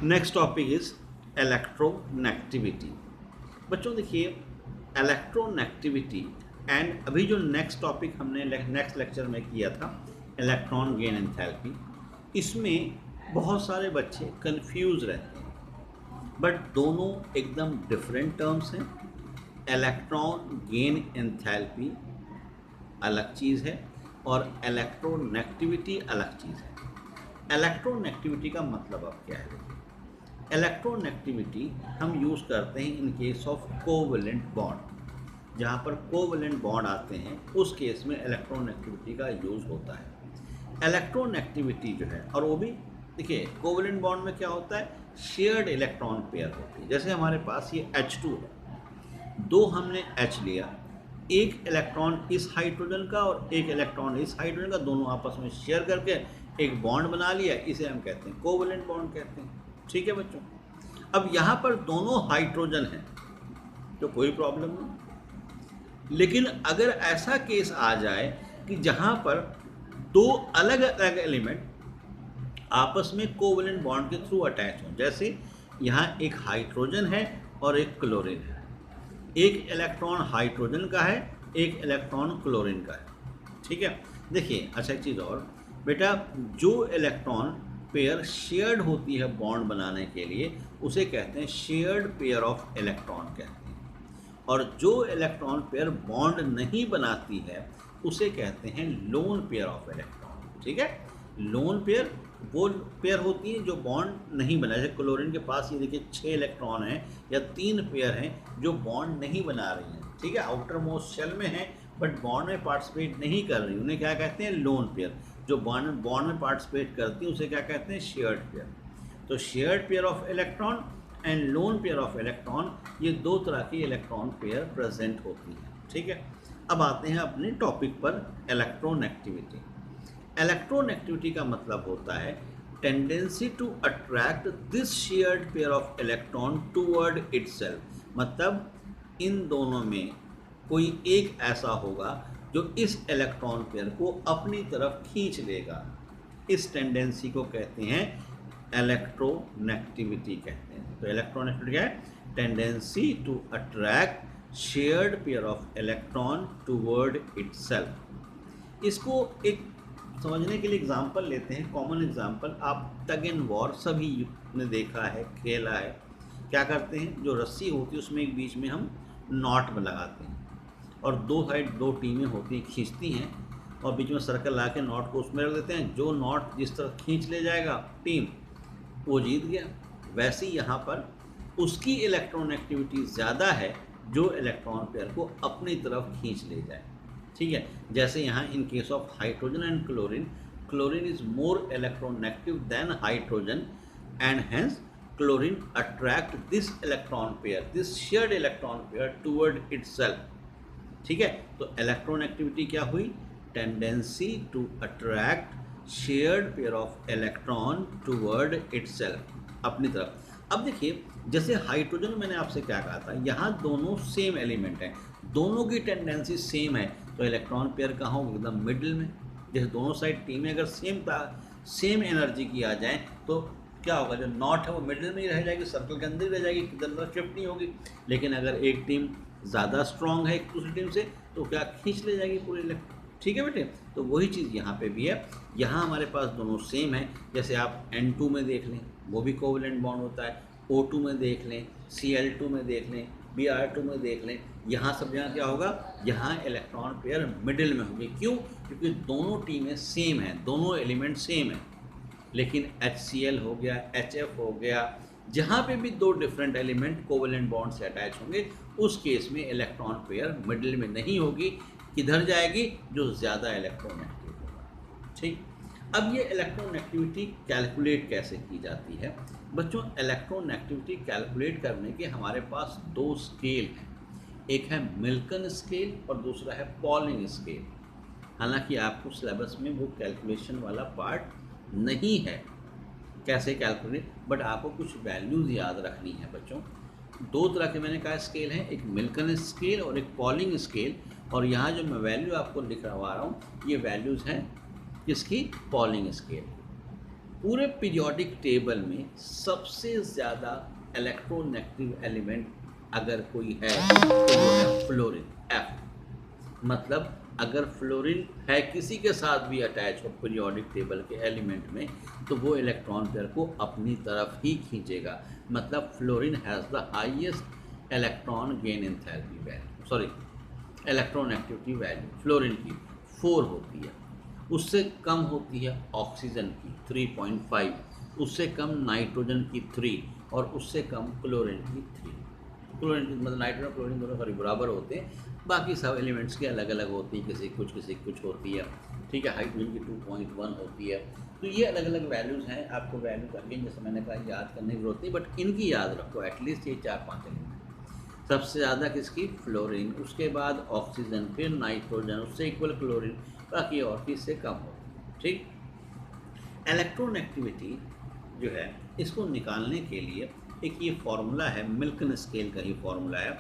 Next topic is electronegativity. बच्चों देखिए, electronegativity and अभी जो नेक्स्ट टॉपिक हमने नेक्स्ट लेक्चर में किया था इलेक्ट्रॉन गेन एंथैल्पी, इसमें बहुत सारे बच्चे कंफ्यूज रहते हैं, बट दोनों एकदम डिफरेंट टर्म्स हैं। इलेक्ट्रॉन गेन एंथैल्पी अलग चीज़ है और इलेक्ट्रोनेगेटिविटी अलग चीज़ है। इलेक्ट्रोनेगेटिविटी का मतलब अब क्या है? इलेक्ट्रोनेगेटिविटी हम यूज़ करते हैं इन केस ऑफ कोवेलेंट बॉन्ड। जहाँ पर कोवेलेंट बॉन्ड आते हैं उस केस में इलेक्ट्रोनेगेटिविटी का यूज़ होता है। इलेक्ट्रोनेगेटिविटी जो है, और वो भी देखिए कोवेलेंट बॉन्ड में क्या होता है, शेयर्ड इलेक्ट्रॉन पेयर होती है। जैसे हमारे पास ये H2 है, दो हमने H लिया, एक इलेक्ट्रॉन इस हाइड्रोजन का और एक इलेक्ट्रॉन इस हाइड्रोजन का, दोनों आपस में शेयर करके एक बॉन्ड बना लिया, इसे हम कहते हैं कोवेलेंट बॉन्ड कहते हैं। ठीक है बच्चों, अब यहाँ पर दोनों हाइड्रोजन हैं तो कोई प्रॉब्लम नहीं। लेकिन अगर ऐसा केस आ जाए कि जहाँ पर दो अलग अलग एलिमेंट आपस में कोवेलेंट बॉन्ड के थ्रू अटैच हों, जैसे यहाँ एक हाइड्रोजन है और एक क्लोरीन है, एक इलेक्ट्रॉन हाइड्रोजन का है, एक इलेक्ट्रॉन क्लोरीन का है। ठीक है, देखिए अच्छा एक चीज़ और बेटा, जो इलेक्ट्रॉन पेयर शेयर्ड होती है बॉन्ड बनाने के लिए उसे कहते हैं शेयर्ड पेयर ऑफ इलेक्ट्रॉन कहते हैं, और जो इलेक्ट्रॉन पेयर बॉन्ड नहीं बनाती है उसे कहते हैं लोन पेयर ऑफ इलेक्ट्रॉन। ठीक है, लोन पेयर वो पेयर होती है जो बॉन्ड नहीं बना, जैसे क्लोरीन के पास ये देखिए 6 इलेक्ट्रॉन हैं या 3 पेयर हैं जो बॉन्ड नहीं बना रही हैं। ठीक है, आउटर मोस्ट शेल में है बट बॉन्ड में पार्टिसिपेट नहीं कर रही, उन्हें क्या कहते हैं, लोन पेयर। जो बॉन्ड में पार्टिसिपेट करती है उसे क्या कहते हैं, शेयर्ड पेयर। तो shared pair of electron and lone pair of electron, ये दो तरह की इलेक्ट्रॉन पेयर प्रेजेंट होती है। ठीक है, अब आते हैं अपने टॉपिक पर, इलेक्ट्रोनेगेटिविटी। इलेक्ट्रोनेगेटिविटी का मतलब होता है tendency to attract this shared pair of electron toward itself. मतलब इन दोनों में कोई एक ऐसा होगा जो इस इलेक्ट्रॉन पेयर को अपनी तरफ खींच लेगा। इस टेंडेंसी को कहते हैं इलेक्ट्रोनेगेटिविटी कहते हैं। तो इलेक्ट्रोनेगेटिविटी क्या है, tendency to attract shared pair of electron toward itself. इसको एक समझने के लिए एग्जांपल लेते हैं, कॉमन एग्जांपल। आप टग एंड वॉर सभी ने देखा है, खेला है। क्या करते हैं, जो रस्सी होती है उसमें एक बीच में हम नॉट लगाते हैं और दो साइड दो टीमें होती हैं, खींचती हैं और बीच में सर्कल ला के नॉट को उसमें रख देते हैं। जो नॉट जिस तरह खींच ले जाएगा टीम, वो जीत गया। वैसे ही यहाँ पर उसकी इलेक्ट्रोनेगेटिविटी ज़्यादा है जो इलेक्ट्रॉन पेयर को अपनी तरफ खींच ले जाए। ठीक है, जैसे यहाँ in case of hydrogen and chlorine, chlorine is more electronegative than hydrogen and hence chlorine attract this electron pair, this shared electron pair toward itself. ठीक है, तो इलेक्ट्रोनेगेटिविटी क्या हुई, tendency to attract shared pair of electron toward itself, अपनी तरफ। अब देखिए, जैसे हाइड्रोजन मैंने आपसे क्या कहा था, यहाँ दोनों सेम एलिमेंट हैं, दोनों की टेंडेंसी सेम है, तो इलेक्ट्रॉन पेयर कहाँ होगा, एकदम मिडिल में। जैसे दोनों साइड टीमें अगर सेम एनर्जी की आ जाए तो क्या होगा, जो नॉट है वो मिडिल में ही रह जाएगी, सर्कल के अंदर ही रह जाएगी, किधर शिफ्ट नहीं होगी। लेकिन अगर एक टीम ज़्यादा स्ट्रॉन्ग है एक दूसरी टीम से तो क्या खींच ले जाएगी पूरे इलेक्ट्रॉन। ठीक है बेटे, तो वही चीज़ यहाँ पे भी है। यहाँ हमारे पास दोनों सेम है। जैसे आप N2 में देख लें, वो भी कोवेलेंट बॉन्ड होता है, O2 में देख लें, Cl2 में देख लें, Br2 में देख लें, यहाँ सब जगह क्या होगा, यहाँ इलेक्ट्रॉन पेयर मिडिल में होगी। क्यों, क्योंकि दोनों टीमें सेम हैं, दोनों एलिमेंट सेम हैं। लेकिन HCl हो गया, HF हो गया, जहाँ पे भी दो डिफरेंट एलिमेंट कोवेलेंट बॉन्ड से अटैच होंगे उस केस में इलेक्ट्रॉन पेयर मिडिल में नहीं होगी, किधर जाएगी, जो ज़्यादा इलेक्ट्रोनेगेटिव होगा। ठीक, अब ये इलेक्ट्रोनेगेटिविटी कैलकुलेट कैसे की जाती है बच्चों? इलेक्ट्रोनेगेटिविटी कैलकुलेट करने के हमारे पास दो स्केल हैं, एक है मिल्कन स्केल और दूसरा है पॉलिंग स्केल। हालांकि आपको सिलेबस में वो कैलकुलेशन वाला पार्ट नहीं है कैसे कैलकुलेट, बट आपको कुछ वैल्यूज़ याद रखनी है बच्चों। दो तरह के मैंने कहा स्केल हैं, एक मिल्कन स्केल और एक पॉलिंग स्केल। और यहाँ जो मैं वैल्यू आपको लिखवा रहा हूँ ये वैल्यूज़ हैं किसकी, पॉलिंग स्केल। पूरे पीरियोडिक टेबल में सबसे ज़्यादा इलेक्ट्रोनेगेटिव एलिमेंट अगर कोई है तो वो है फ्लोरीन, F। मतलब अगर फ्लोरीन है किसी के साथ भी अटैच हो पीरियोडिक टेबल के एलिमेंट में तो वो इलेक्ट्रॉन पेयर को अपनी तरफ ही खींचेगा। मतलब fluorine has the highest electron gain enthalpy value, sorry electron activity value fluorine की 4 होती है। उससे कम होती है ऑक्सीजन की 3.5, उससे कम नाइट्रोजन की 3 और उससे कम क्लोरीन की 3। क्लोरीन की मतलब नाइट्रोजन क्लोरीन दोनों सॉरी बराबर होते हैं, बाकी सब एलिमेंट्स के अलग अलग होती है, किसी कुछ होती है, ठीक है। हाइड्रोजन की 2.1 होती है। तो ये अलग अलग वैल्यूज़ हैं, आपको वैल्यूज अगेन जैसे मैंने कहा याद करने की जरूरत नहीं, बट इनकी याद रखो एटलीस्ट ये 4-5 एलिमेंट। सबसे ज़्यादा किसकी? फ्लोरीन, उसके बाद ऑक्सीजन, फिर नाइट्रोजन, उससे इक्वल क्लोरीन, बाकी और किससे कम होती है, ठीक। इलेक्ट्रोनेगेटिविटी जो है इसको निकालने के लिए एक ये फार्मूला है, मिल्कन स्केल का ही फार्मूला है,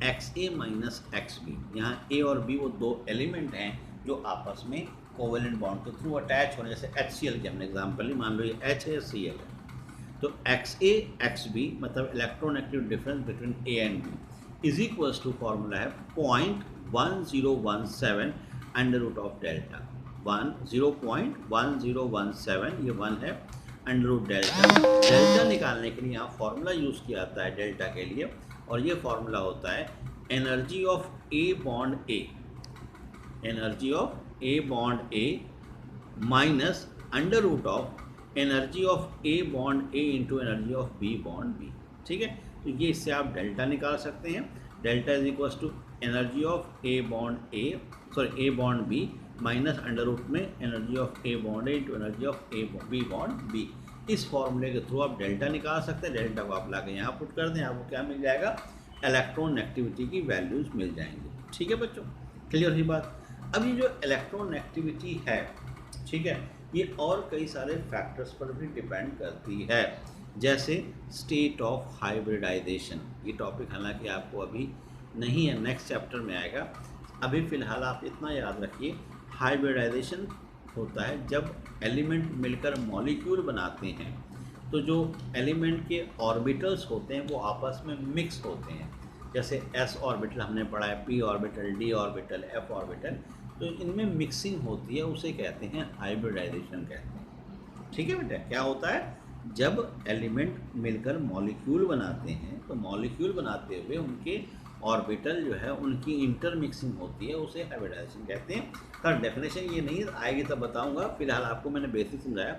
XA माइनस XB। यहाँ A और B वो दो एलिमेंट हैं जो आपस में कोवेलेंट बॉन्ड के थ्रू अटैच होने, जैसे HCl के हमने एग्जाम्पल ली, मान लो ये H है, Cl है, तो XA XB मतलब electronegative difference between A and B is equals to formula है 0.1017 अंडर रूट ऑफ डेल्टा। 0.1017 ये 1 है, अंडर रूट डेल्टा। डेल्टा निकालने के लिए यहाँ फार्मूला यूज़ किया जाता है डेल्टा के लिए, और ये फार्मूला होता है energy of A bond A, energy of A bond A minus under root of energy of A bond A into energy of B bond B, ठीक है। तो ये इससे आप डेल्टा निकाल सकते हैं। Delta is equals to energy of A bond A, sorry A bond B minus under root में energy of A bond A into energy of B bond B। इस फॉर्मूले के थ्रू आप डेल्टा निकाल सकते हैं। डेल्टा को आप लाके यहाँ पुट कर दें, आपको क्या मिल जाएगा? इलेक्ट्रॉन एक्टिविटी की वैल्यूज़ मिल जाएंगी, ठीक है बच्चों, क्लियर ही बात। अब ये जो इलेक्ट्रॉन एक्टिविटी है, ठीक है, ये और कई सारे फैक्टर्स पर भी डिपेंड करती है, जैसे स्टेट ऑफ हाइब्रिडाइजेशन। ये टॉपिक हालांकि आपको अभी नहीं है, नेक्स्ट चैप्टर में आएगा। अभी फ़िलहाल आप इतना याद रखिए, हाइब्रिडाइजेशन होता है जब एलिमेंट मिलकर मॉलिक्यूल बनाते हैं, तो जो एलिमेंट के ऑर्बिटल्स होते हैं वो आपस में मिक्स होते हैं। जैसे s ऑर्बिटल हमने पढ़ा है, p orbital, d orbital, f orbital, तो इनमें मिक्सिंग होती है, उसे कहते हैं हाइब्रिडाइजेशन कहते हैं, ठीक है बेटा। क्या होता है? जब एलिमेंट मिलकर मॉलिक्यूल बनाते हैं तो मॉलिक्यूल बनाते हुए उनके ऑर्बिटल जो है उनकी इंटरमिक्सिंग होती है, उसे हाइब्रिडाइजेशन कहते हैं। सर डेफिनेशन ये नहीं आएगी तब बताऊंगा, फिलहाल आपको मैंने बेसिक समझाया।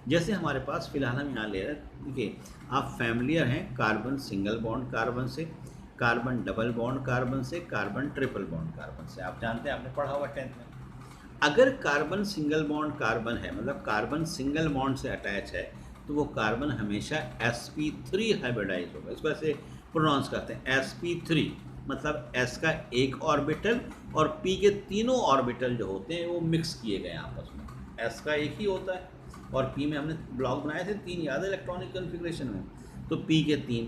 जैसे हमारे पास फिलहाल हम यहाँ ले रहे हैं, देखिए आप फैमिलियर हैं कार्बन सिंगल बॉन्ड कार्बन से, कार्बन डबल बॉन्ड कार्बन से, कार्बन ट्रिपल बॉन्ड कार्बन से, आप जानते हैं, आपने पढ़ा हुआ 10th में। अगर कार्बन सिंगल बॉन्ड कार्बन है, मतलब कार्बन सिंगल बॉन्ड से अटैच है, तो वो कार्बन हमेशा sp3 हाइब्रिडाइज होगा। इसको ऐसे प्रोनाउंस करते हैं sp3, मतलब s का एक ऑर्बिटल और p के तीनों ऑर्बिटल जो होते हैं वो मिक्स किए गए आपस में। s का एक ही होता है और p में हमने ब्लॉक बनाए थे 3 याद है इलेक्ट्रॉनिक कन्फिग्रेशन में, तो p के 3,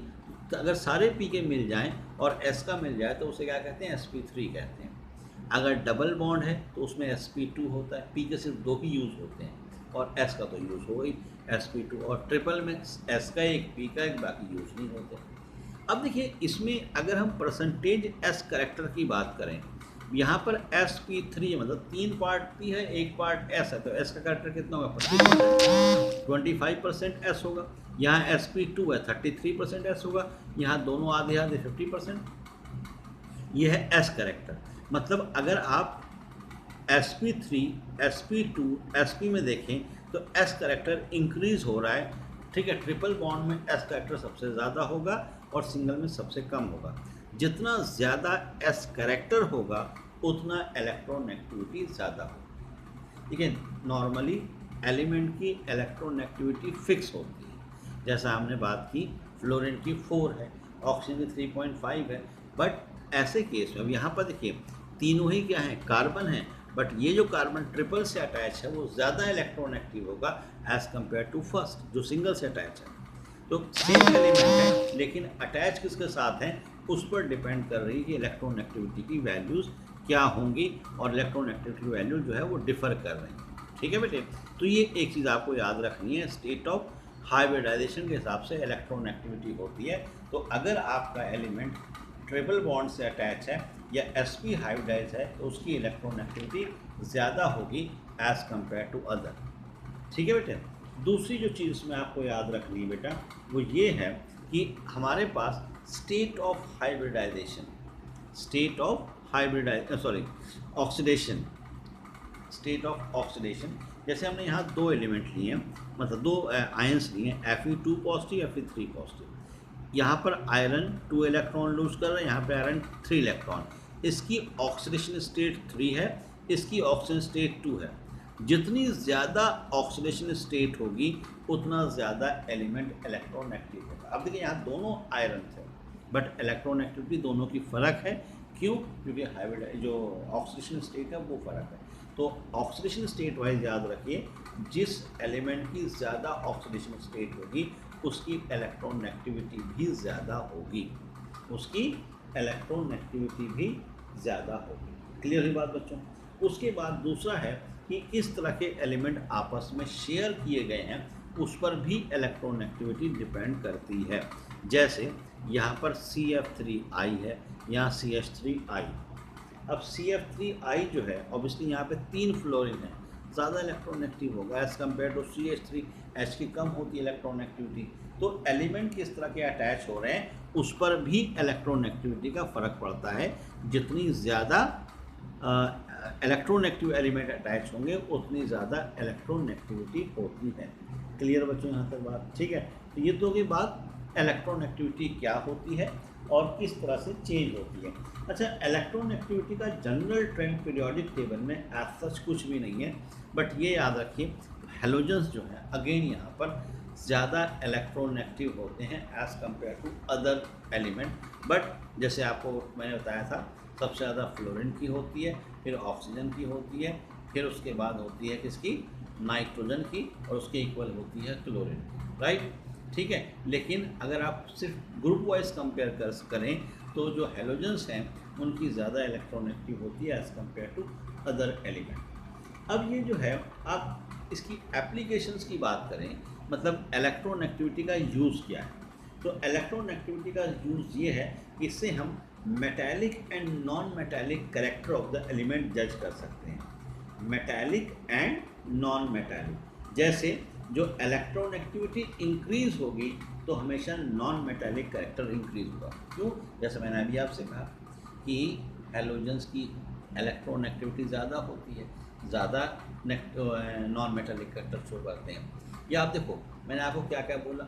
तो अगर सारे p के मिल जाएं और s का मिल जाए तो उसे क्या कहते हैं? sp3 कहते हैं। अगर डबल बॉन्ड है तो उसमें sp2 होता है, p के सिर्फ 2 ही यूज़ होते हैं और s का तो यूज़ हो गई sp2, और ट्रिपल में s का एक, p का एक, बाकी यूज़ नहीं होते। अब देखिए इसमें अगर हम परसेंटेज s करेक्टर की बात करें, यहाँ पर sp3 मतलब 3 पार्ट p है, 1 पार्ट s है, तो s का करेक्टर कितना होगा? 25% s होगा। यहाँ sp2 है 33% s होगा, यहाँ दोनों आधे आधे 50%। ये है s करेक्टर। मतलब अगर आप sp3, sp2, sp में देखें तो s करेक्टर इंक्रीज हो रहा है, ठीक है। ट्रिपल बॉन्ड में s करेक्टर सबसे ज़्यादा होगा और सिंगल में सबसे कम होगा। जितना ज़्यादा s करेक्टर होगा उतना इलेक्ट्रोनेगेटिविटी ज़्यादा होगी। ठीक है, नॉर्मली एलिमेंट की इलेक्ट्रोनेगेटिविटी फिक्स होती है। जैसा हमने बात की, फ्लोरीन की 4 है, ऑक्सीजन की 3.5 है, बट ऐसे केस में अब यहाँ पर देखिए तीनों ही क्या है? कार्बन है, बट ये जो कार्बन ट्रिपल से अटैच है वो ज़्यादा इलेक्ट्रोनेगेटिव होगा एज़ कम्पेयर टू फर्स्ट जो सिंगल से अटैच है। तो सेम एलिमेंट है लेकिन अटैच किसके साथ है उस पर डिपेंड कर रही है कि इलेक्ट्रोनेगेटिविटी की वैल्यूज़ क्या होंगी, और इलेक्ट्रोनेगेटिविटी वैल्यू जो है वो डिफ़र कर रही हैं। ठीक है बेटे, तो ये एक चीज़ आपको याद रखनी है, स्टेट ऑफ हाइब्रिडाइजेशन के हिसाब से इलेक्ट्रॉन एक्टिविटी होती है। तो अगर आपका एलिमेंट ट्रिपल बॉन्ड से अटैच है या sp हाइब्रिडाइज है तो उसकी इलेक्ट्रॉन एक्टिविटी ज़्यादा होगी एज़ कम्पेयर टू अदर। ठीक है बेटे। दूसरी जो चीज़ में आपको याद रखनी है बेटा वो ये है कि हमारे पास state of hybridization, state of oxidation, state of oxidation, जैसे हमने यहाँ दो एलिमेंट लिए हैं, मतलब दो आयंस लिए हैं, Fe2 पॉजिटिव Fe3 पॉजिटिव। यहाँ पर आयरन 2 इलेक्ट्रॉन लूज कर रहा है, यहाँ पर आयरन 3 इलेक्ट्रॉन। इसकी ऑक्सीडेशन स्टेट 3 है, इसकी ऑक्सीजन स्टेट 2 है। जितनी ज़्यादा ऑक्सीडेशन स्टेट होगी उतना ज़्यादा एलिमेंट इलेक्ट्रॉन एक्टिव होगा। अब देखिए यहाँ दोनों आयरन थे बट इलेक्ट्रॉन एक्टिविटी दोनों की फ़र्क है। क्यों? क्योंकि हाइब्रिड जो ऑक्सीडेशन स्टेट है वो फ़र्क है। तो ऑक्सीडेशन स्टेट वाइज याद रखिए, जिस एलिमेंट की ज़्यादा ऑक्सीडेशन स्टेट होगी उसकी इलेक्ट्रॉन एक्टिविटी भी ज़्यादा होगी, उसकी इलेक्ट्रॉन एक्टिविटी भी ज़्यादा होगी। क्लियर हुई बात बच्चों? उसके बाद दूसरा है कि इस तरह के एलिमेंट आपस में शेयर किए गए हैं उस पर भी इलेक्ट्रॉन एक्टिविटी डिपेंड करती है। जैसे यहाँ पर CF3I है, यहाँ CH3I। अब CF3I जो है ऑब्वियसली यहाँ पे 3 फ्लोरीन है, ज़्यादा इलेक्ट्रॉन एक्टिव होगा एज़ कम्पेयर टू CH3H की कम होती है इलेक्ट्रॉन एक्टिविटी। तो एलिमेंट किस तरह के अटैच हो रहे हैं उस पर भी इलेक्ट्रॉन एक्टिविटी का फ़र्क पड़ता है। जितनी ज़्यादा इलेक्ट्रॉन एक्टिव एलिमेंट अटैच होंगे उतनी ज़्यादा इलेक्ट्रॉन एक्टिविटी होती है। क्लियर बच्चों यहाँ तक बात? ठीक है। तो ये तो होगी बात इलेक्ट्रॉन एक्टिविटी क्या होती है और किस तरह से चेंज होती है। अच्छा, इलेक्ट्रॉन एक्टिविटी का जनरल ट्रेंड पीरियोडिक टेबल में एज सच कुछ भी नहीं है, बट ये याद रखिए हेलोजन्स जो है अगेन यहाँ पर ज़्यादा इलेक्ट्रॉन एक्टिव होते हैं as compare to other element. But जैसे आपको मैंने बताया था सबसे ज़्यादा फ्लोरीन की होती है, फिर ऑक्सीजन की होती है, फिर उसके बाद होती है किसकी? नाइट्रोजन की, और उसके इक्वल होती है क्लोरीन। राइट? ठीक है। लेकिन अगर आप सिर्फ ग्रुप वाइज कंपेयर करें तो जो हेलोजन्स हैं उनकी ज़्यादा इलेक्ट्रॉन एक्टिव होती है as compare to other element. अब ये जो है आप इसकी एप्लीकेशंस की बात करें, मतलब इलेक्ट्रॉन एक्टिविटी का यूज़ क्या है, तो इलेक्ट्रॉन एक्टिविटी का यूज़ ये है कि इससे हम metallic and non metallic character of the element जज कर सकते हैं। मेटालिक एंड नॉन मेटालिक, जैसे जो इलेक्ट्रॉन एक्टिविटी इंक्रीज होगी तो हमेशा नॉन मेटालिक कैरेक्टर इंक्रीज होगा। क्यों? जैसे मैंने अभी आपसे कहा कि हेलोजन्स की इलेक्ट्रॉन एक्टिविटी ज़्यादा होती है, ज़्यादा नॉन मेटालिक कैरेक्टर शो करते हैं। या आप देखो मैंने आपको क्या क्या बोला,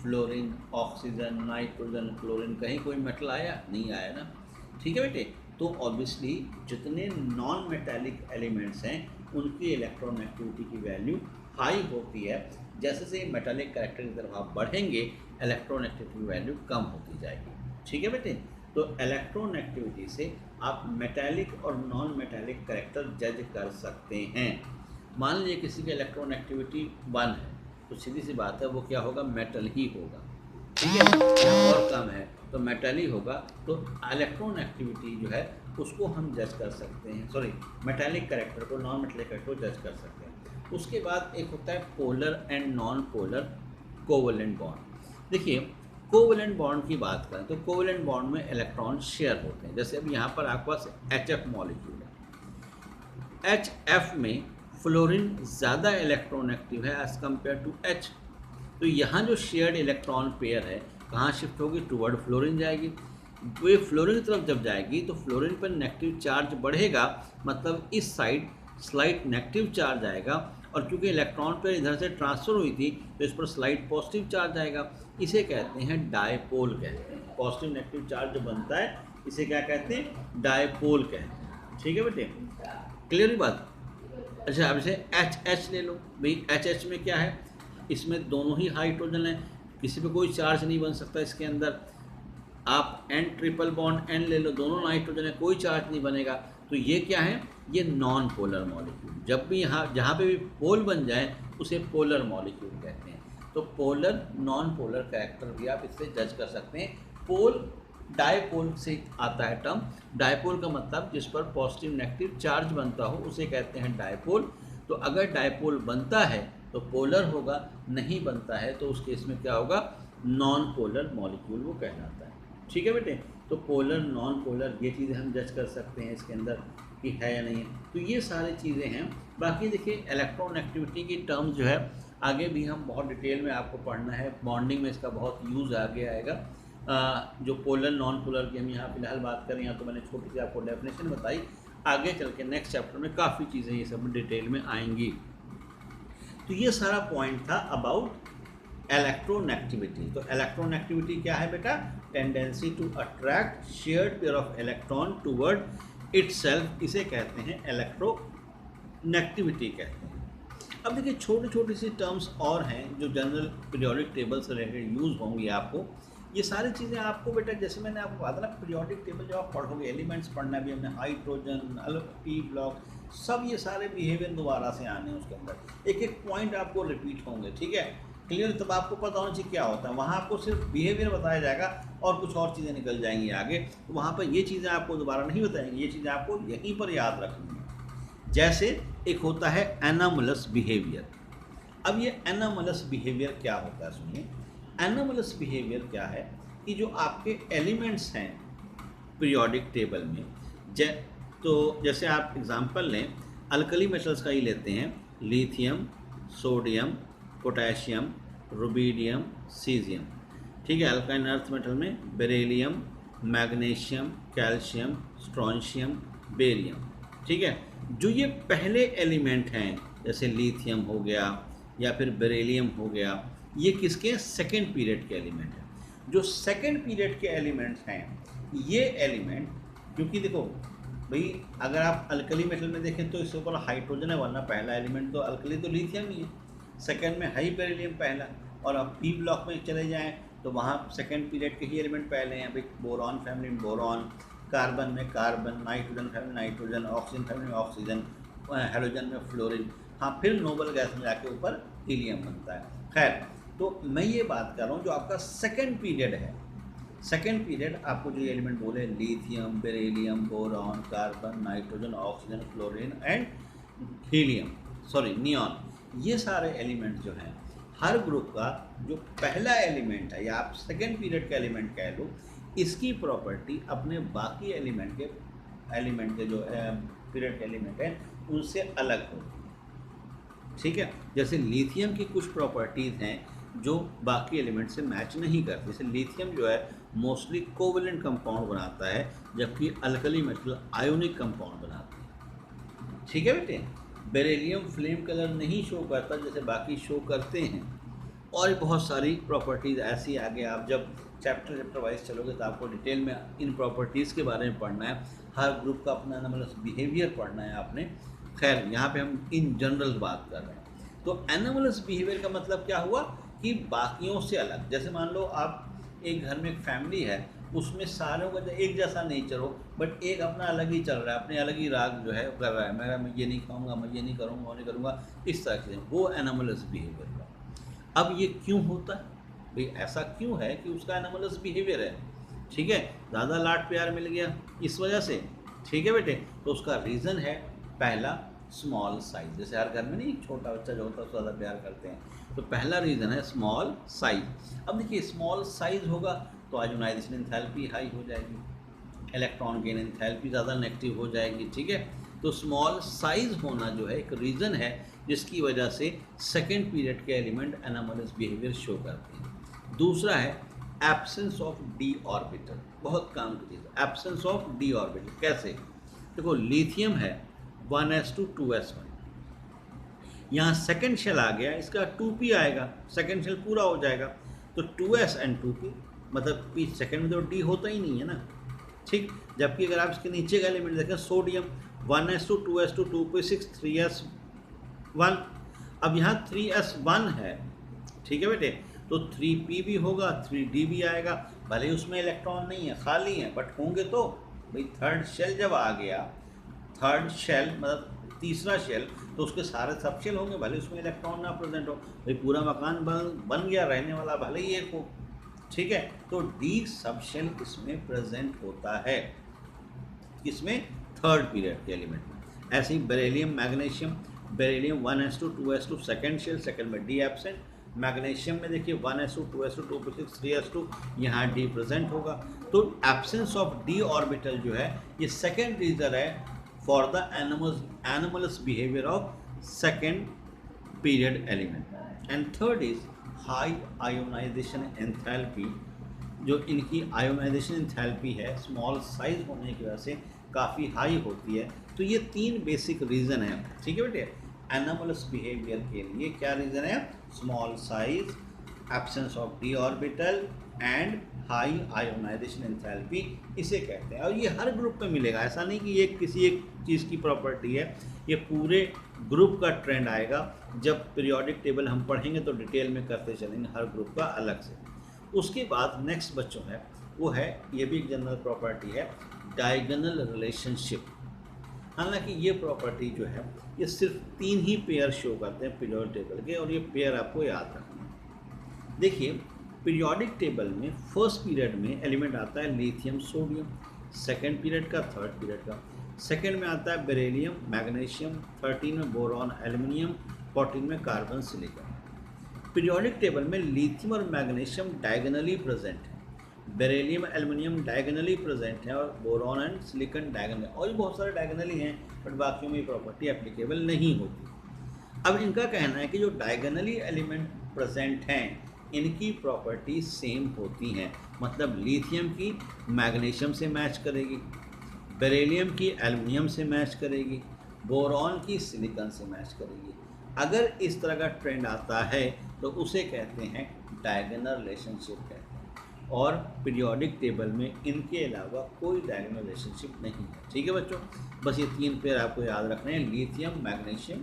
फ्लोरीन, ऑक्सीजन, नाइट्रोजन, क्लोरीन, कहीं कोई मेटल आया? नहीं आया ना। ठीक है बेटे। तो ऑब्वियसली जितने नॉन मेटालिक एलिमेंट्स हैं उनकी इलेक्ट्रॉन एक्टिविटी की वैल्यू हाई होती है। जैसे से मेटालिक कैरेक्टर की तरफ आप बढ़ेंगे इलेक्ट्रॉन एक्टिविटी की वैल्यू कम होती जाएगी। ठीक है बेटे। तो इलेक्ट्रॉन एक्टिविटी से आप मेटालिक और नॉन मेटालिक कैरेक्टर जज कर सकते हैं। मान लीजिए किसी की इलेक्ट्रॉन एक्टिविटी 1 है तो सीधी सी बात है वो क्या होगा? मेटल ही होगा। ठीक है। और कम है तो मेटल ही होगा। तो इलेक्ट्रॉन एक्टिविटी जो है उसको हम जज कर सकते हैं, सॉरी मेटालिक कैरेक्टर को नॉन मेटालिक कैरेक्टर को जज कर सकते हैं। उसके बाद एक होता है polar and non polar covalent bond. देखिए कोवेलेंट बॉन्ड की बात करें तो कोवेलेंट बॉन्ड में इलेक्ट्रॉन शेयर होते हैं। जैसे अब यहाँ पर आपके पास HF मॉलिक्यूल है, HF में फ्लोरीन ज़्यादा इलेक्ट्रॉन एक्टिव है एज़ कम्पेयर टू H। तो यहाँ जो शेयर्ड इलेक्ट्रॉन पेयर है कहाँ शिफ्ट होगी? टुवर्ड फ्लोरीन जाएगी। तो ये फ्लोरीन की तरफ जब जाएगी तो फ्लोरीन पर नेगेटिव चार्ज बढ़ेगा, मतलब इस साइड स्लाइट नेगेटिव चार्ज आएगा, और चूँकि इलेक्ट्रॉन पेयर इधर से ट्रांसफ़र हुई थी तो इस पर स्लाइट पॉजिटिव चार्ज आएगा। इसे कहते हैं डायपोल कहते हैं। पॉजिटिव नेगेटिव चार्ज जो बनता है इसे क्या कहते हैं? डायपोल कहते हैं। ठीक है बेटे, क्लियर हुई बात? अच्छा, अब इसे HH ले लो भाई। HH में क्या है? इसमें दोनों ही हाइड्रोजन है, किसी पे कोई चार्ज नहीं बन सकता इसके अंदर। आप N ट्रिपल बॉन्ड N ले लो, दोनों नाइट्रोजन है, कोई चार्ज नहीं बनेगा। तो ये क्या है? ये नॉन पोलर मॉलिक्यूल। जब भी यहाँ जहाँ पे भी पोल बन जाए उसे पोलर मॉलिक्यूल कहते हैं। तो पोलर नॉन पोलर कैरेक्टर भी आप इससे जज कर सकते हैं। पोल डायपोल से आता है टर्म। डायपोल का मतलब जिस पर पॉजिटिव नेगेटिव चार्ज बनता हो उसे कहते हैं डायपोल। तो अगर डायपोल बनता है तो पोलर होगा, नहीं बनता है तो उस केस में क्या होगा, नॉन पोलर मॉलिक्यूल वो कहलाता है। ठीक है बेटे, तो पोलर नॉन पोलर ये चीज़ें हम जज कर सकते हैं इसके अंदर कि है या नहीं है। तो ये सारी चीज़ें हैं। बाकी देखिए इलेक्ट्रॉन एक्टिविटी की टर्म जो है आगे भी हम बहुत डिटेल में आपको पढ़ना है, बॉन्डिंग में इसका बहुत यूज़ आगे आएगा। जो पोलर नॉन पोलर की हम यहाँ फिलहाल बात करें, यहाँ तो मैंने छोटी सी आपको डेफिनेशन बताई, आगे चल के नेक्स्ट चैप्टर में काफ़ी चीज़ें ये सब डिटेल में आएंगी। तो ये सारा पॉइंट था अबाउट इलेक्ट्रोनेगेटिविटी। तो इलेक्ट्रोनेगेटिविटी क्या है बेटा, tendency to attract shared pair of electron toward itself, इसे कहते हैं इलेक्ट्रोनेगेटिविटी कहते हैं। अब देखिए छोटी छोटी सी टर्म्स और हैं जो जनरल पीरियोडिक टेबल से रिलेटेड यूज़ होंगी आपको। ये सारी चीज़ें आपको बेटा, जैसे मैंने आपको कहा था ना, पीरियोडिक टेबल जब आप पढ़ोगे, एलिमेंट्स पढ़ना भी हमने, हाइड्रोजन, पी ब्लॉक, सब ये सारे बिहेवियर दोबारा से आने हैं उसके अंदर, एक एक पॉइंट आपको रिपीट होंगे। ठीक है, क्लियर, तब आपको पता होना चाहिए क्या होता है। वहाँ आपको सिर्फ बिहेवियर बताया जाएगा और कुछ और चीज़ें निकल जाएंगी आगे, तो वहाँ पर ये चीज़ें आपको दोबारा नहीं बताएंगी, ये चीज़ें आपको यहीं पर याद रखनी है। जैसे एक होता है एनामलस बिहेवियर। अब ये एनामलस बिहेवियर क्या होता है, सुनिए। एनामलस बिहेवियर क्या है कि जो आपके एलिमेंट्स हैं पीरियोडिक टेबल में, तो जैसे आप एग्जांपल लें, अल्कली मेटल्स का ही लेते हैं, lithium, sodium, potassium, rubidium, caesium. ठीक है, अल्काइन अर्थ मेटल में beryllium, magnesium, calcium, strontium, barium. ठीक है, जो ये पहले एलिमेंट हैं जैसे लिथियम हो गया या फिर बेरिलियम हो गया, ये किसके सेकेंड पीरियड के एलिमेंट हैं। जो सेकेंड पीरियड के एलिमेंट्स हैं, ये एलिमेंट, क्योंकि देखो भाई अगर आप अल्कली मेटल में देखें तो इसके ऊपर हाइड्रोजन है, वरना पहला एलिमेंट तो अल्कली तो लिथियम ही है, सेकेंड में हाई बेरिलियम पहला, और अब पी ब्लॉक में चले जाएँ तो वहाँ सेकेंड पीरियड के ही एलिमेंट पहले हैं भाई, बोरॉन फैमिली में बोरॉन, कार्बन में carbon, nitrogen family nitrogen, oxygen family में ऑक्सीजन, हाइड्रोजन में फ्लोरीन, हाँ फिर नोबल गैस में जाके ऊपर हीलियम बनता है। खैर, तो मैं ये बात कर रहा हूँ जो आपका सेकेंड पीरियड है, सेकेंड पीरियड आपको जो एलिमेंट बोले, lithium, beryllium, boron, carbon, nitrogen, oxygen, fluorine and helium, sorry neon, ये सारे एलिमेंट जो हैं, हर ग्रुप का जो पहला एलिमेंट है या आप सेकेंड पीरियड का एलिमेंट कह लो, इसकी प्रॉपर्टी अपने बाकी एलिमेंट के जो पीरियड के एलिमेंट हैं उनसे अलग होगी। ठीक है, जैसे लिथियम की कुछ प्रॉपर्टीज़ हैं जो बाकी एलिमेंट से मैच नहीं करती। जैसे लिथियम जो है मोस्टली कोवेलेंट कंपाउंड बनाता है, जबकि अल्कली मेटल आयोनिक कंपाउंड बनाती है। ठीक है बेटे, बेरिलियम फ्लेम कलर नहीं शो करता जैसे बाकी शो करते हैं, और बहुत सारी प्रॉपर्टीज़ ऐसी आगे आप जब चैप्टर वाइज चलोगे तो आपको डिटेल में इन प्रॉपर्टीज़ के बारे में पढ़ना है, हर ग्रुप का अपना एनामलस बिहेवियर पढ़ना है आपने। खैर, यहाँ पे हम इन जनरल बात कर रहे हैं। तो एनामलस बिहेवियर का मतलब क्या हुआ कि बाकियों से अलग। जैसे मान लो आप एक घर में एक फैमिली है, उसमें सारों का एक जैसा नेचर हो, बट एक अपना अलग ही चल रहा है, अपने अलग ही राग जो है कर रहा है, मैं ये नहीं खाऊंगा, मैं ये नहीं करूँगा, वो नहीं करूँगा, इस तरह से, वो एनामलस बिहेवियर का। अब ये क्यों होता है भाई, ऐसा क्यों है कि उसका एनामलस बिहेवियर है। ठीक है, ज़्यादा लाड प्यार मिल गया इस वजह से। ठीक है बेटे, तो उसका रीज़न है पहला स्मॉल साइज। जैसे हर घर में नहीं, छोटा बच्चा जो होता है उसको ज़्यादा प्यार करते हैं, तो पहला रीज़न है स्मॉल साइज। अब देखिए स्मॉल साइज होगा तो आयोनाइजेशन एंथैल्पी हाई हो जाएगी, इलेक्ट्रॉन गेन एंथैल्पी ज़्यादा नेगेटिव हो जाएगी। ठीक है, तो स्मॉल साइज होना जो है एक रीज़न है जिसकी वजह से सेकेंड पीरियड के एलिमेंट एनामलस बिहेवियर शो करते हैं। दूसरा है एब्सेंस ऑफ डी ऑर्बिटल, बहुत काम की चीज़, एब्सेंस ऑफ डी ऑर्बिटल। कैसे, देखो लिथियम है 1s2 2s1, यहाँ सेकेंड शेल आ गया, इसका 2p आएगा, सेकेंड शेल पूरा हो जाएगा, तो 2s एंड 2p, मतलब p सेकेंड में तो d होता ही नहीं है ना। ठीक, जबकि अगर आप इसके नीचे का एलिमेंट देखें, sodium 1s2 2s2 2p6 3s1, अब यहाँ 3s1 है। ठीक है बेटे, तो 3p भी होगा, 3d भी आएगा, भले ही उसमें इलेक्ट्रॉन नहीं है, खाली है, बट होंगे तो भाई थर्ड शेल जब आ गया, थर्ड शेल मतलब तीसरा शेल, तो उसके सारे सब शेल होंगे, भले उसमें इलेक्ट्रॉन ना प्रेजेंट हो, भाई पूरा मकान बन गया, रहने वाला भले ही एक हो। ठीक है, तो डी सब शेल इसमें प्रेजेंट होता है, इसमें थर्ड पीरियड के एलिमेंट में। ऐसे ही beryllium magnesium beryllium 1s2 2s2 second shell, second में डी एब्सेंट। मैग्नीशियम में देखिए 1s2 2s2 2p6 3s2, यहाँ डी प्रेजेंट होगा। तो एब्सेंस ऑफ डी ऑर्बिटल जो है ये सेकेंड रीजन है for the anomalous behaviour of second period element. And third is high ionisation enthalpy, जो इनकी आयोनाइजेशन एंथैल्पी है स्मॉल साइज होने की वजह से काफ़ी हाई होती है। तो ये तीन बेसिक रीज़न है, ठीक है बेटे, एनोमलस बिहेवियर के लिए। क्या रीज़न है? Small size, absence of D orbital and high ionisation enthalpy, इसे कहते हैं। और ये हर ग्रुप में मिलेगा, ऐसा नहीं कि ये किसी एक चीज़ की प्रॉपर्टी है, ये पूरे ग्रुप का ट्रेंड आएगा। जब पीरियोडिक टेबल हम पढ़ेंगे तो डिटेल में करते चलेंगे हर ग्रुप का अलग से। उसके बाद नेक्स्ट बच्चों है वो है, ये भी एक जनरल प्रॉपर्टी है, डायगोनल रिलेशनशिप। हालांकि ये प्रॉपर्टी जो है ये सिर्फ 3 ही पेयर शो करते हैं पीरियोडिक टेबल के, और ये पेयर आपको याद रखना है। देखिए पीरियोडिक टेबल में फर्स्ट पीरियड में एलिमेंट आता है लिथियम सोडियम, सेकेंड पीरियड का, थर्ड पीरियड का। सेकेंड में आता है बेरिलियम मैग्नीशियम, 13 में बोरॉन एल्युमिनियम, 14 में कार्बन सिलिकॉन। पीरियोडिक टेबल में लिथियम और मैग्नीशियम डायगोनली प्रेजेंट है, बेरिलियम एल्युमिनियम डायगोनली प्रेजेंट है, और बोरॉन एंड सिलिकॉन डायगोनल। और भी बहुत सारे डायगोनली हैं बट बाकियों में ये प्रॉपर्टी एप्लीकेबल नहीं होती। अब इनका कहना है कि जो डायगोनली एलिमेंट प्रेजेंट हैं इनकी प्रॉपर्टी सेम होती हैं, मतलब लिथियम की मैग्नीशियम से मैच करेगी, बेरिलियम की एल्युमिनियम से मैच करेगी, बोरॉन की सिलिकॉन से मैच करेगी। अगर इस तरह का ट्रेंड आता है तो उसे कहते हैं डायगोनल रिलेशनशिप कहते हैं, और पीरियोडिक टेबल में इनके अलावा कोई डायगोनल रिलेशनशिप नहीं है। ठीक है बच्चों, बस ये 3 पेयर आपको याद रखने हैं, lithium magnesium,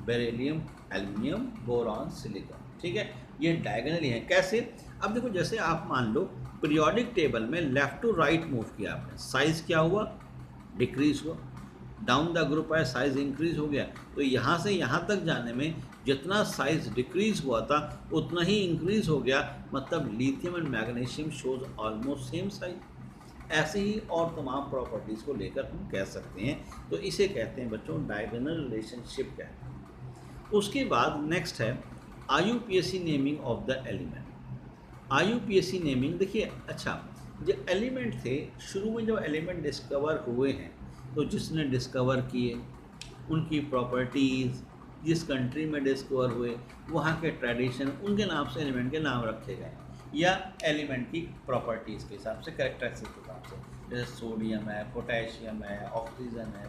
beryllium aluminium, boron silicon. ठीक है, ये डायगोनली है। कैसे? अब देखो जैसे आप मान लो पीरियोडिक टेबल में लेफ़्ट टू राइट मूव किया आपने, साइज़ क्या हुआ? डिक्रीज हुआ। डाउन द ग्रुप है, साइज़ इंक्रीज हो गया। तो यहाँ से यहाँ तक जाने में जितना साइज़ डिक्रीज हुआ था उतना ही इंक्रीज हो गया, मतलब lithium and magnesium shows almost same size. ऐसे ही और तमाम प्रॉपर्टीज़ को लेकर हम कह सकते हैं। तो इसे कहते हैं बच्चों डायगोनल रिलेशनशिप कहते हैं। उसके बाद नेक्स्ट है IUPAC naming of the element. IUPAC naming देखिए, अच्छा जो एलिमेंट थे शुरू में, जो एलिमेंट डिस्कवर हुए हैं तो जिसने डिस्कवर किए उनकी प्रॉपर्टीज़, जिस कंट्री में डिस्कवर हुए वहाँ के ट्रेडिशन, उनके नाम से एलिमेंट के नाम रखे गए, या एलिमेंट की प्रॉपर्टीज़ के हिसाब से, कैरेक्टरिस्टिक के हिसाब से, जैसे सोडियम है, पोटेशियम है, ऑक्सीजन है,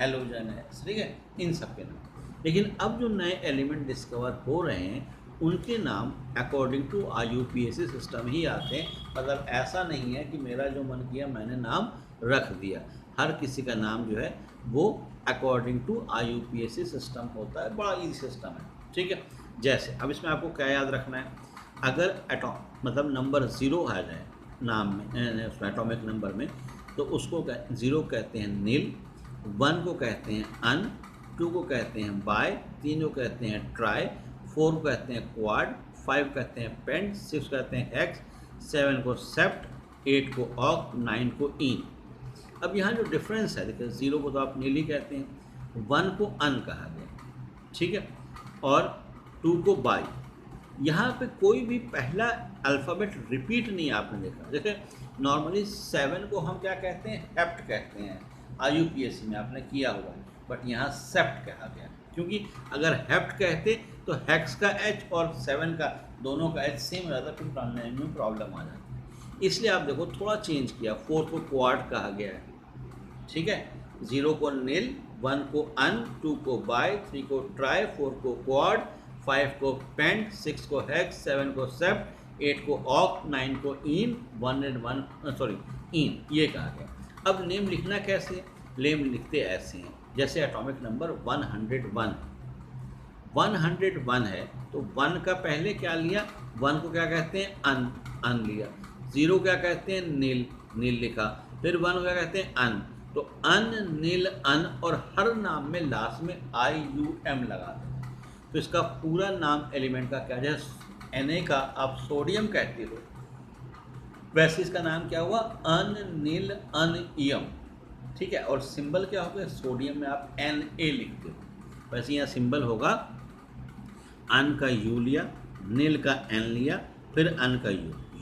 हेलोजन है, ठीक है, इन सब के नाम। लेकिन अब जो नए एलिमेंट डिस्कवर हो रहे हैं उनके नाम अकॉर्डिंग टू IUPAC सिस्टम ही आते हैं। मतलब ऐसा नहीं है कि मेरा जो मन किया मैंने नाम रख दिया, हर किसी का नाम जो है वो अकॉर्डिंग टू IUPAC सिस्टम होता है। बड़ा ईजी सिस्टम है, ठीक है। जैसे अब इसमें आपको क्या याद रखना है, अगर मतलब नंबर 0 आ जाए नाम में, एटॉमिक नंबर में, तो उसको 0 कहते हैं नील, 1 को कहते हैं अन, 2 को कहते हैं बाय, 3 को कहते हैं ट्राई, 4 को कहते हैं क्वाड, 5 कहते हैं पेंट, 6 कहते हैं हेक्स, 7 को सेप्ट, 8 को ऑक, 9 को इन। अब यहाँ जो डिफरेंस है देखिए, 0 को तो आप नीली कहते हैं, 1 को अन कहा गया, ठीक है, और 2 को बाई। यहाँ पे कोई भी पहला अल्फ़ाबेट रिपीट नहीं आपने देखा। देखिए नॉर्मली 7 को हम क्या कहते हैं? हेप्ट कहते हैं, IUPAC में आपने किया हुआ है, बट यहाँ सेप्ट कहा गया, क्योंकि अगर हेप्ट कहते तो हेक्स का H और 7 का दोनों का H सेम हो जाता, फिर पढ़ने में प्रॉब्लम आ जाती। इसलिए आप देखो थोड़ा चेंज किया, 4 को क्वाड कहा गया है, ठीक है, 0 को नील, 1 को अन, 2 को बाय, 3 को ट्राई, 4 को क्वाड, 5 को पेंट, 6 को हेक्स, 7 को सेप्ट, 8 को ऑक, 9 को इन, 101 इन, ये कहा गया। अब नेम लिखना कैसे? नेम लिखते ऐसे हैं, जैसे एटॉमिक नंबर 101 है तो 1 का पहले क्या लिया? 1 को क्या कहते हैं? अन लिया। 0 क्या कहते हैं? नील लिखा। फिर 1 को क्या कहते हैं? अन। तो अन, नील, अन, और हर नाम में लास्ट में IUM लगा दें। तो इसका पूरा नाम एलिमेंट का क्या, जैसे Na का आप सोडियम कहते हो, वैसे इसका नाम क्या हुआ? अन, नील, अन, यम, ठीक है। और सिंबल क्या हो गया? सोडियम में आप Na लिखते हो। वैसे यहाँ सिंबल होगा अन का यू लिया, नील का एन लिया, फिर अन का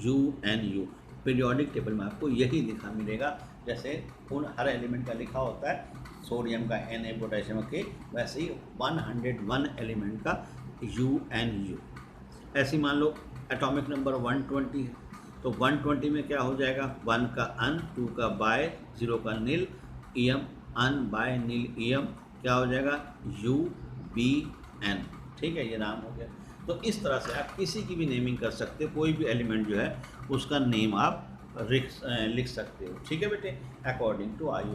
U N U. Periodic table में आपको यही लिखा मिलेगा, जैसे उन हर एलिमेंट का लिखा होता है, सोडियम का Na, पोटेशियम के, वैसे ही 101 एलिमेंट का यू एन यू। ऐसे मान लो एटॉमिक नंबर 120 है, तो 120 में क्या हो जाएगा, 1 का अन, 2 का बाय, 0 का नील, एम, अन बाय नील एम, क्या हो जाएगा, यू बी एन। ठीक है, ये नाम हो गया। तो इस तरह से आप किसी की भी नेमिंग कर सकते हो, कोई भी एलिमेंट जो है उसका नेम आप लिख सकते हो। ठीक है बेटे, अकॉर्डिंग टू आयु।